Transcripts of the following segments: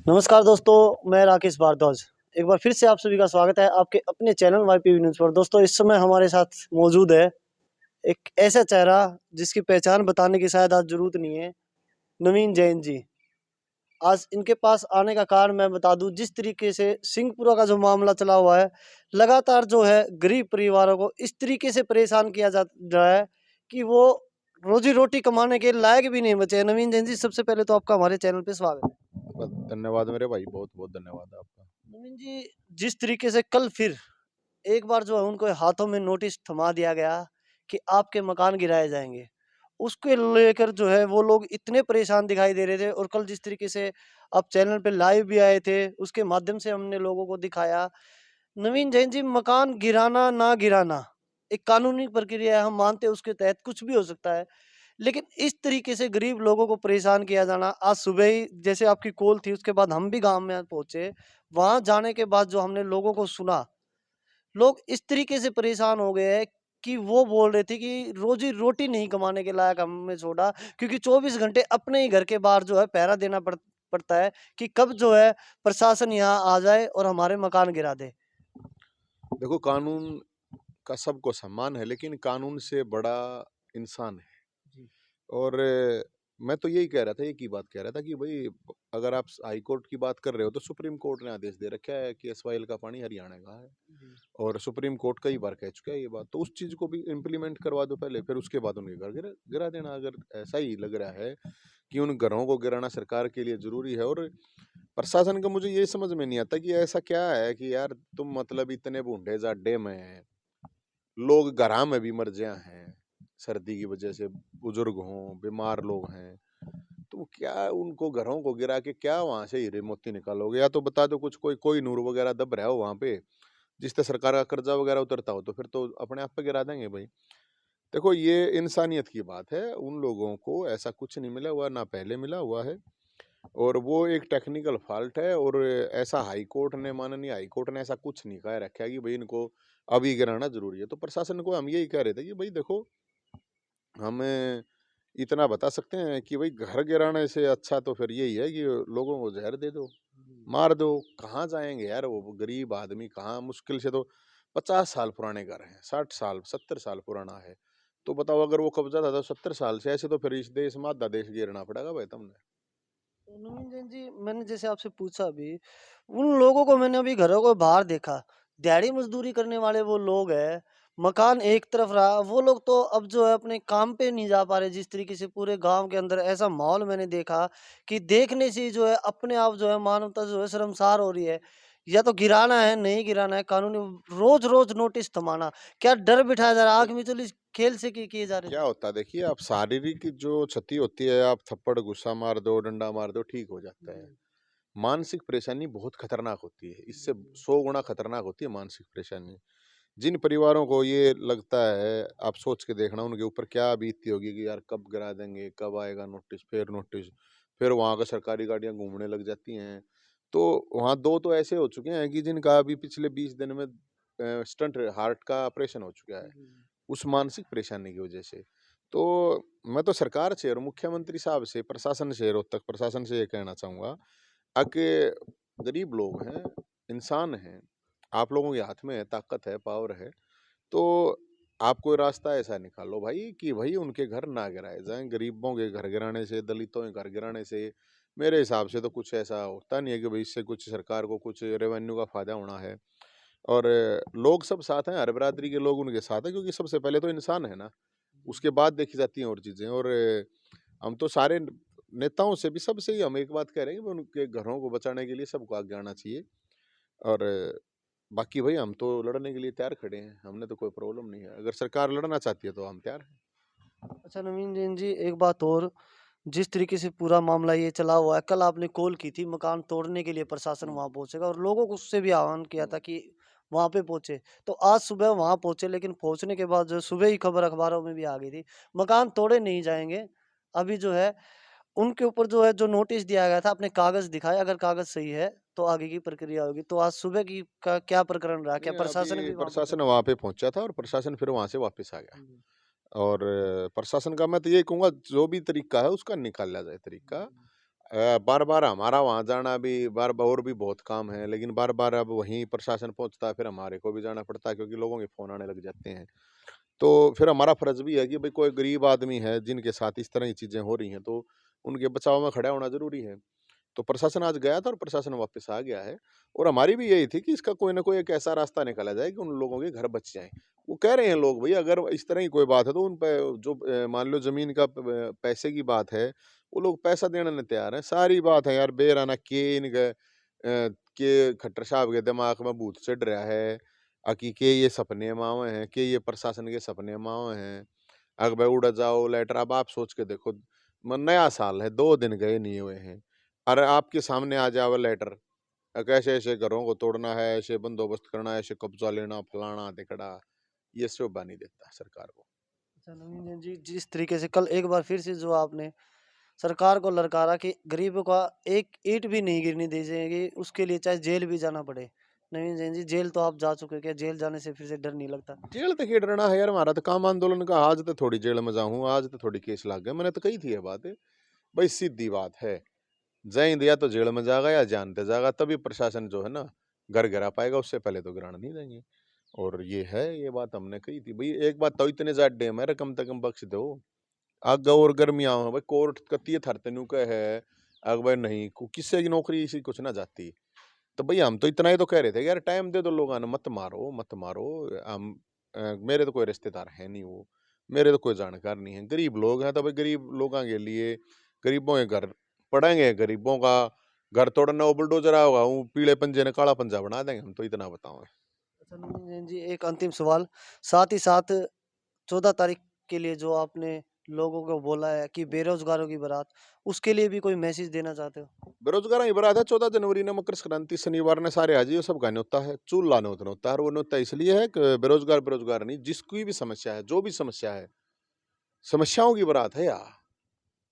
नमस्कार दोस्तों, मैं राकेश भारद्वाज। एक बार फिर से आप सभी का स्वागत है आपके अपने चैनल वाईपीवी न्यूज़ पर। दोस्तों, इस समय हमारे साथ मौजूद है एक ऐसा चेहरा जिसकी पहचान बताने की शायद आज ज़रूरत नहीं है, नवीन जैन जी। आज इनके पास आने का कारण मैं बता दूं, जिस तरीके से सिंहपुरा का जो मामला चला हुआ है, लगातार जो है गरीब परिवारों को इस तरीके से परेशान किया जा रहा है कि वो रोजी रोटी कमाने के लायक भी नहीं बचे हैं। नवीन जैन जी, सबसे पहले तो आपका हमारे चैनल पे स्वागत है। धन्यवाद मेरे भाई, बहुत बहुत धन्यवाद आपका। नवीन जी, जिस तरीके से कल फिर एक बार जो है उनको हाथों में नोटिस थमा दिया गया कि आपके मकान गिराए जाएंगे, उसके लेकर जो है वो लोग इतने परेशान दिखाई दे रहे थे। और कल जिस तरीके से आप चैनल पे लाइव भी आए थे, उसके माध्यम से हमने लोगों को दिखाया। नवीन जैन जी, मकान गिराना ना गिराना एक कानूनी प्रक्रिया है, हम मानते हैं उसके तहत कुछ भी हो सकता है। लेकिन इस तरीके से गरीब लोगों को परेशान किया जाना, आज सुबह ही जैसे आपकी कॉल थी उसके बाद हम भी गांव में पहुंचे। वहां जाने के बाद जो हमने लोगों को सुना, लोग इस तरीके से परेशान हो गए हैं कि वो बोल रहे थे कि रोजी रोटी नहीं कमाने के लायक हमें छोड़ा, क्योंकि 24 घंटे अपने ही घर के बाहर जो है पहरा देना पड़ता है कि कब जो है प्रशासन यहाँ आ जाए और हमारे मकान गिरा दे। देखो, कानून का सबको सम्मान है, लेकिन कानून से बड़ा इंसान है। जी। और मैं तो यही कह रहा था, एक ही बात कह रहा था कि भाई, अगर आप हाई कोर्ट की बात कर रहे हो तो सुप्रीम कोर्ट ने आदेश दे रखा है कि एसवाइएल का पानी हरियाणा का है। जी। और सुप्रीम कोर्ट कई बार कह चुका है ये बात, तो उस चीज को भी इम्प्लीमेंट करवा दो पहले, फिर उसके बाद उनके घर गिरा गिरा देना। अगर ऐसा ही लग रहा है कि उन घरों को गिराना सरकार के लिए जरूरी है, और प्रशासन का मुझे ये समझ में नहीं आता कि ऐसा क्या है कि यार तुम मतलब इतने बूढ़े जाड्डे में हैं, लोग घरा में भी मर जाए हैं सर्दी की वजह से, बुजुर्ग हों, बीमार लोग हैं, तो क्या उनको घरों को गिरा के क्या वहां से हीरे मोती निकालोगे? या तो बता दो कुछ, कोई कोई नूर वगैरह दब रहा हो वहां पे, जिससे सरकार का कर्जा वगैरह उतरता हो, तो फिर तो अपने आप पे गिरा देंगे भाई। देखो, ये इंसानियत की बात है, उन लोगों को ऐसा कुछ नहीं मिला हुआ, ना पहले मिला हुआ है, और वो एक टेक्निकल फॉल्ट है। और ऐसा हाई कोर्ट ने, माननीय हाई कोर्ट ने ऐसा कुछ नहीं कह रखा है कि भाई इनको अभी गिराना जरूरी है। तो प्रशासन को हम यही कह रहे थे कि भाई देखो, हमें इतना बता सकते हैं कि भाई घर गिराने से अच्छा तो फिर यही है कि लोगों को जहर दे दो, मार दो। कहाँ जाएंगे यार वो गरीब आदमी? कहाँ, मुश्किल से तो 50 साल पुराने घर हैं, 60 साल 70 साल पुराना है। तो बताओ, अगर वो कब्जा था तो 70 साल से, ऐसे तो फिर इस देश में आधा देश गिरना पड़ेगा भाई तुमने। तो नवीन जैन जी, मैंने जैसे आपसे पूछा अभी, उन लोगों को मैंने अभी घरों को बाहर देखा, दिहाड़ी मजदूरी करने वाले वो लोग हैं। मकान एक तरफ रहा, वो लोग तो अब जो है अपने काम पे नहीं जा पा रहे। जिस तरीके से पूरे गांव के अंदर ऐसा माहौल मैंने देखा कि देखने से ही जो है अपने आप जो है मानवता जो है शर्मसार हो रही है। या तो गिराना है, नहीं गिराना है, कानूनी रोज रोज नोटिस थमाना, क्या डर बिठाया जा रहा है? आग मिचुली खेल से किए जा रहे क्या थे। होता है, देखिए, आप शारीरिक जो क्षति होती है, आप थप्पड़ गुस्सा मार दो, डंडा मार दो, ठीक हो जाता है। जी। मानसिक परेशानी बहुत खतरनाक होती है, इससे जी। 100 गुना खतरनाक होती है मानसिक परेशानी। जिन परिवारों को ये लगता है, आप सोच के देखना उनके ऊपर क्या बीतती होगी कि यार कब गिरा देंगे, कब आएगा नोटिस, फिर नोटिस, फिर वहां का सरकारी गाड़ियां घूमने लग जाती हैं। तो वहां दो तो ऐसे हो चुके हैं कि जिनका अभी पिछले 20 दिन में स्टंट हार्ट का ऑपरेशन हो चुका है, जी। उस मानसिक परेशानी की वजह से। तो मैं तो सरकार से और मुख्यमंत्री साहब से, प्रशासन से, रोहतक प्रशासन से ये कहना चाहूंगा, आके गरीब लोग हैं, इंसान हैं, आप लोगों के हाथ में है, ताकत है, पावर है, तो आप कोई रास्ता ऐसा निकालो भाई कि भाई उनके घर ना गिराए जाएं। गरीबों के घर गिराने से, दलितों के घर गिराने से मेरे हिसाब से तो कुछ ऐसा होता नहीं है कि भाई इससे कुछ सरकार को कुछ रेवेन्यू का फायदा होना है। और लोग सब साथ हैं, हर बिरादरी के लोग उनके साथ हैं, क्योंकि सबसे पहले तो इंसान है ना, उसके बाद देखी जाती हैं और चीजें। और हम तो सारे नेताओं से भी, सबसे ही हम एक बात कह रहे हैं कि उनके घरों को बचाने के लिए सबको आगे आना चाहिए। और बाकी भाई, हम तो लड़ने के लिए तैयार खड़े हैं, हमने तो कोई प्रॉब्लम नहीं है, अगर सरकार लड़ना चाहती है तो हम तैयार हैं। अच्छा नवीन जैन जी, एक बात और, जिस तरीके से पूरा मामला ये चला हुआ है, कल आपने कॉल की थी मकान तोड़ने के लिए प्रशासन हम्म। वहां पहुंचेगा और लोगों को उससे भी आह्वान किया हम्म। था कि वहां पे पहुंचे। तो आज सुबह वहां पहुंचे, लेकिन पहुंचने के बाद जो सुबह ही खबर अखबारों में भी आ गई थी, मकान तोड़े नहीं जाएंगे। अभी जो है उनके ऊपर जो है जो नोटिस दिया गया था, अपने कागज दिखाए, अगर कागज सही है तो आगे की प्रक्रिया होगी। तो आज सुबह की का क्या प्रकरण रहा, क्या नहीं, प्रशासन अभी भी वहां पहुंचा प्रशासन था? वहां पे पहुंचा था और प्रशासन फिर वहां से वापस आ गया। जी। और प्रशासन का मैं तो ये कहूंगा, जो भी तरीका है उसका निकाला जाए तरीका। जी। बार बार हमारा वहाँ जाना भी, बार बार और भी बहुत काम है, लेकिन बार बार अब वहीं प्रशासन पहुँचता है, फिर हमारे को भी जाना पड़ता है क्योंकि लोगों के फ़ोन आने लग जाते हैं। तो फिर हमारा फ़र्ज़ भी है कि भाई कोई गरीब आदमी है जिनके साथ इस तरह की चीज़ें हो रही हैं, तो उनके बचाव में खड़ा होना ज़रूरी है। तो प्रशासन आज गया था और प्रशासन वापस आ गया है, और हमारी भी यही थी कि इसका कोई ना कोई एक ऐसा रास्ता निकाला जाए कि उन लोगों के घर बच जाएँ। वो कह रहे हैं लोग, भई अगर इस तरह की कोई बात है तो उन पे जो मान लो ज़मीन का पैसे की बात है, वो लोग पैसा देने नहीं तैयार हैं। सारी बात है यार बेराना के इनके के खट्टर साहब के दिमाग में भूत चढ़ रहा है, कि ये सपने में आवे हैं, कि ये प्रशासन के सपने में आवे हैं। अग भाई उड़ जाओ लेटर, अब आप सोच के देखो, नया साल है, 2 दिन गए नहीं हुए हैं, अरे आपके सामने आ जावे लेटर, कैसे ऐसे घरों को तोड़ना है, ऐसे बंदोबस्त करना है, ऐसे कब्जा लेना, फलाना तिकड़ा, ये शोभा नहीं देता सरकार को। अच्छा नवीन जैन जी, जिस तरीके से कल एक बार फिर से जो आपने सरकार को ललकारा कि गरीबों का एक ईंट भी नहीं गिरने दी जाएगी, उसके लिए चाहे जेल भी जाना पड़े। नवीन जैन जी, जेल तो आप जा चुके हैं, क्या जेल जाने से फिर से डर नहीं लगता? जेल तक ही डरना है यार, हमारा तो काम आंदोलन का, आज तो थोड़ी जेल में जाऊं, आज तो थोड़ी केस लाग गए, मैंने तो कही थी ये बात है। भाई सीधी बात है, जय दिया तो जेल में जाएगा या जानते जाएगा, तभी प्रशासन जो है ना घर गिरा पाएगा, उससे पहले तो गिराना नहीं देंगे। और ये है, ये बात हमने कही थी भाई, एक बात तो इतने ज्यादा डेम है, कम से कम बख्श दो। आग और गर्मियां हो भाई, कोर्ट कती थरते नु का है, अग भाई नहीं किससे की नौकरी इसी कुछ ना जाती। तो भाई हम तो इतना ही तो कह रहे थे यार, टाइम दे दो लोगों ने, मत मारो मत मारो। हम मेरे तो कोई रिश्तेदार है नहीं, वो मेरे तो कोई जानकार नहीं है, गरीब लोग हैं, तो भाई गरीब लोगों के लिए गरीबों के घर पड़ेंगे, गरीबों का घर तोड़ना वो बुलडोजर होगा, वो पीले पंजे ने काला पंजा बना देंगे, हम तो इतना बताओ। अच्छा नवीन जैन जी, एक अंतिम सवाल, साथ ही साथ 14 तारीख के लिए जो आपने लोगों को बोला है कि बेरोज़गारों की बारात, उसके लिए भी कोई मैसेज देना चाहते हो? बेरोजगार ही बरात है, 14 जनवरी ने मकर संक्रांति शनिवार ने सारे आज सब का न्योता है, चूल लाने होता न्योता है, और वो न्योता इसलिए है कि बेरोजगार बेरोजगार नहीं, जिसकी भी समस्या है, जो भी समस्या है, समस्याओं की बारात है यार।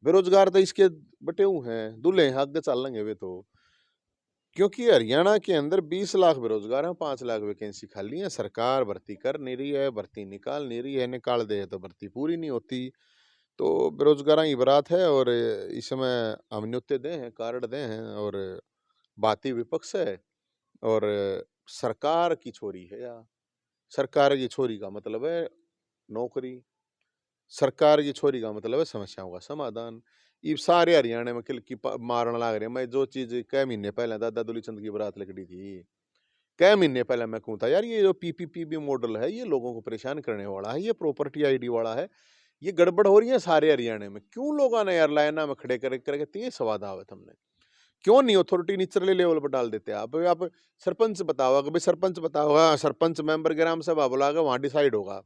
बेरोजगार तो इसके बटे हुए हैं, दूल्हे हैं, आगे चल लेंगे वे तो। क्योंकि हरियाणा के अंदर 20 लाख बेरोजगार हैं, 5 लाख वैकेंसी खाली है, सरकार भर्ती कर नहीं रही है, भर्ती निकाल नहीं रही है, निकाल दे तो भर्ती पूरी नहीं होती। तो बेरोजगार की बारात है, और इस समय हम न्योते दे हैं, कार्ड दे हैं, और बाती विपक्ष है, और सरकार की छोरी है यार। सरकार की छोरी का मतलब है नौकरी, सरकार की छोरी का मतलब है समस्याओं का समाधान। ये सारे हरियाणा में किल की मारन लाग रहे हैं। मैं जो चीज कई महीने पहले दादा दूलीचंद की बारात लकड़ी थी, कई महीने पहले मैं कहूँ था यार, ये जो पीपीपी मॉडल है, ये लोगों को परेशान करने वाला है, ये प्रॉपर्टी आईडी वाला है, ये गड़बड़ हो रही है सारे हरियाणा में। क्यों लोगों ने यार लाइना में खड़े करके तीन सवाद आवत हमने, क्यों नहीं अथॉरिटी निचले लेवल पर डाल देते आप सरपंच बताओ, भाई सरपंच बताओ, हाँ, सरपंच मेंबर ग्राम सभा बुलागा, वहां डिसाइड होगा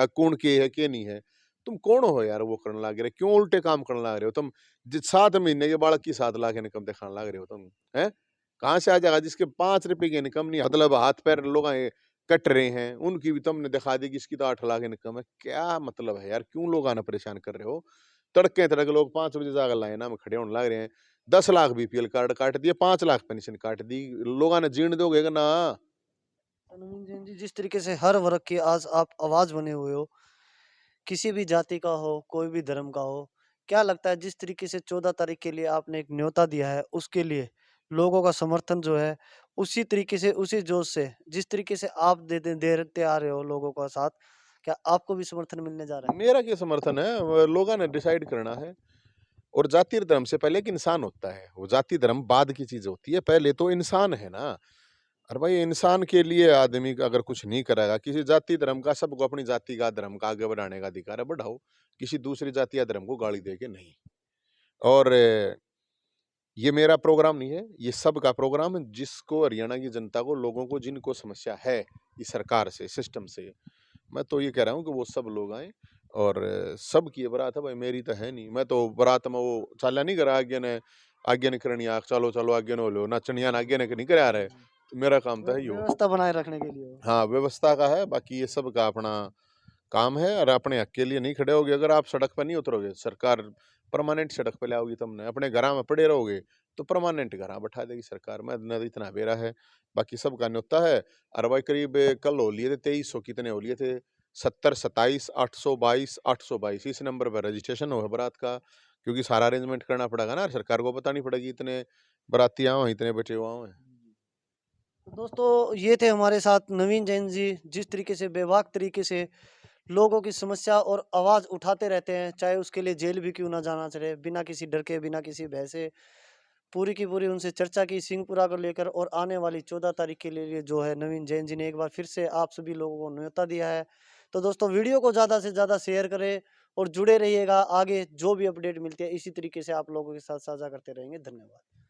कौन के है के नहीं है। तुम कौन हो यार वो करने लग रहे, क्यों उल्टे काम करने लग रहे हो तुम? 7 महीने के बालक की 7 लाख इनकम दिखाने लग रहे हो तुम, है? कहाँ से आ जाएगा जिसके 5 रुपए की इनकम नहीं, मतलब हाथ पैर लोग कट रहे हैं, उनकी भी तुमने दिखा दी कि इसकी तो 8 लाख इनकम है। क्या मतलब है यार, क्यों लोग आना परेशान कर रहे हो? तड़के तड़के लोग 5 बजे जाकर लाइना में खड़े होने लग रहे हैं। 10 लाख बीपीएल कार्ड काट दिए, 5 लाख पेंशन काट दी, लोगों ने जीण दोगे ना? नवीन जैन जी, जिस तरीके से हर वर्ग की आज आप आवाज़ बने हुए हो, किसी भी जाति का हो, कोई भी धर्म का हो, क्या लगता है जिस तरीके से 14 तारीख के लिए आपने एक न्योता दिया है, उसके लिए लोगों का समर्थन जो है, उसी तरीके से, उसी जोश से, जिस तरीके से आप देते आ रहे हो लोगों का साथ, क्या आपको भी समर्थन मिलने जा रहा है? मेरा क्या समर्थन है, लोगों ने डिसाइड करना है। और जाति धर्म से पहले एक इंसान होता है, वो जाति धर्म बाद की चीज होती है, पहले तो इंसान है ना। और भाई इंसान के लिए आदमी का अगर कुछ नहीं करेगा, किसी जाति धर्म का, सबको अपनी जाति का धर्म का आगे बढ़ाने का अधिकार है, बढ़ाओ, किसी दूसरी जाति या धर्म को गाली दे के नहीं। और ये मेरा प्रोग्राम नहीं है, ये सबका प्रोग्राम है, जिसको हरियाणा की जनता को, लोगों को जिनको समस्या है इस सरकार से, सिस्टम से, मैं तो ये कह रहा हूँ कि वो सब लोग आए। और सबकी ये बारात है भाई, मेरी तो है नहीं। मैं तो बारात में वो चाल्या नहीं करा, आज्ञा ने करनी आग, चलो चलो आज्ञा ने लो नचनिया, आज्ञा ने नहीं करा रहे। मेरा काम तो है यो, व्यवस्था बनाए रखने के लिए हो। हाँ व्यवस्था का है, बाकी ये सब का अपना काम है। और अपने हक के लिए नहीं खड़े होगे, अगर आप सड़क पर नहीं उतरोगे, सरकार परमानेंट सड़क पे लाओगी तुमने, अपने घरा में पड़े रहोगे तो परमानेंट घर बैठा देगी सरकार। मैं न इतना बेरा है, बाकी सब का न्योता है। और भाई करीब कल हो लिए थे 2300, कितने हो लिए थे, 70 27 822 822, इस नंबर पर रजिस्ट्रेशन हो बारात का। क्योंकि सारा अरेंजमेंट करना पड़ेगा ना, सरकार को पता नहीं पड़ेगी इतने बाराती आए हैं, इतने बचे हुए हैं। तो दोस्तों ये थे हमारे साथ नवीन जैन जी, जिस तरीके से बेबाक तरीके से लोगों की समस्या और आवाज़ उठाते रहते हैं, चाहे उसके लिए जेल भी क्यों ना जाना चले, बिना किसी डर के, बिना किसी भय से। पूरी की पूरी उनसे चर्चा की सिंहपुरा को लेकर, और आने वाली 14 तारीख के लिए जो है नवीन जैन जी ने एक बार फिर से आप सभी लोगों को न्योता दिया है। तो दोस्तों वीडियो को ज़्यादा से ज़्यादा शेयर करें और जुड़े रहिएगा, आगे जो भी अपडेट मिलती है इसी तरीके से आप लोगों के साथ साझा करते रहेंगे। धन्यवाद।